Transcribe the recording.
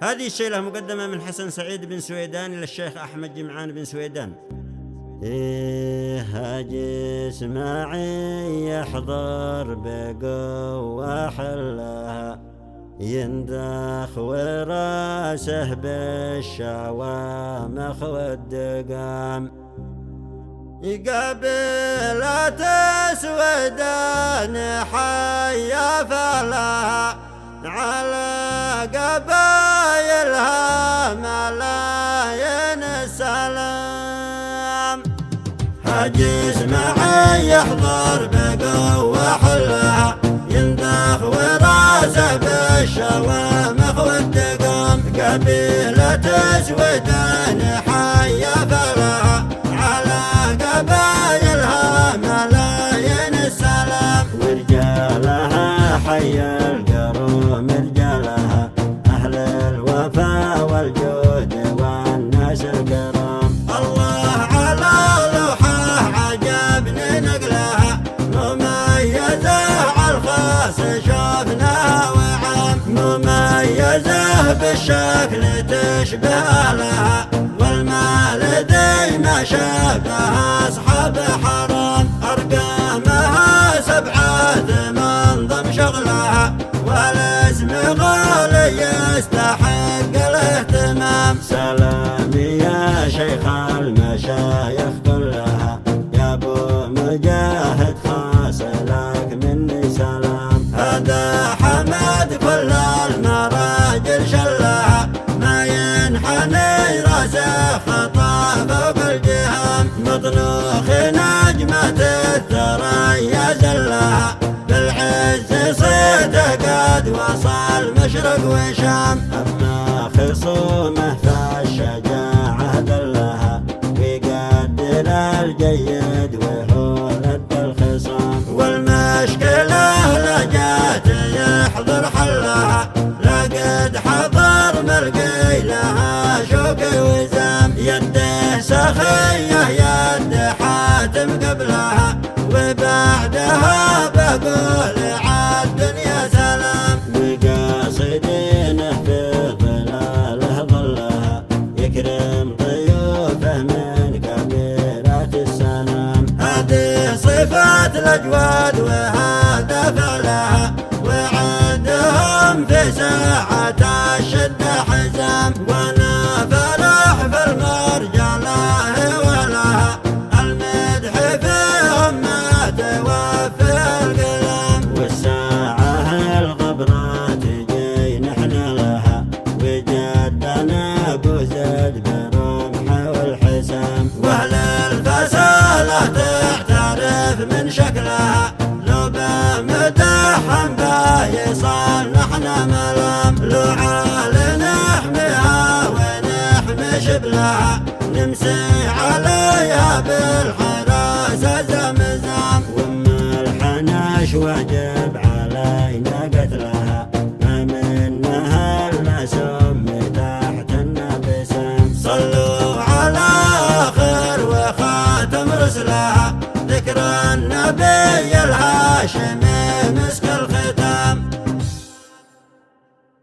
هذه الشيلة مقدمة من حسن سعيد بن سويدان إلى الشيخ أحمد جمعان بن سويدان. هاجي اسمعي يحضر بقوة حلها، يندخ وراسه بالشوامخ والدقام، قبلة سويدان حيا فلها، على قبايلها ملايين السلام. هاجي اسمعي يحضر بقوة حلها، يندخ وراسه بالشوامخ والدقام، قبيلة سويدان حيا فلها، على قبايلها ملايين السلام. ورجالها حيا القروم، رجالها أهل الوفا والجود والناس الكرام. الله على لوحه عجبني نقلها، مميزة عالخاص شوفناها وعام، مميزة بالشكل تشبه لها، والمال ذي ما شافها أصحاب حرام. أرقامها 7 منظم شغلها، والاسم غالي يستحق الاهتمام. سلامي يا شيخ المشايخ كلها، يا ابو مجاهد خاص لك مني سلام. هذا حمد كل المراجل شلها، ما ينحني راسه خطا فوق الجهام، مطنوخ نجمة الثريا زلها، بالعز صيته قد وصل مشرق وشام. أما خصومه فالشجاعة دلها، ويقدر الجيد وهو لد الخصام. والمشكلة لجات يحضر حلها، لقد حضر ملقي لها شوق وزام. يده سخية يد حاتم قبلها، وبعدها بقول عالدنيا سلام. وقاصدينه في ظلاله ظلها، يكرم ضيوفه من كبيرات السلام. هذه صفات الأجواد وهذا فعلها، وعندهم في ساعة الشدة حزام. وانا فرح في المرجلة ولها، المدح فيهم ما توفي القلم. والساعة الغبرة تجي نحن لها، وجدنا ابو زيد برمحه والحسام. واهل الفسالة تعترف من شكلها، لو بمدحهم بايصال نحن ملام. لو عال نحميها ونحمي شبلها، نمسي عليها بالحراسة زمزم. وما الحناش واجب علينا قتلها، ما منها الا سمي تحت النبسام. صلوا على آخر وخاتم رسلها، ذكر النبي الهاشمي مسك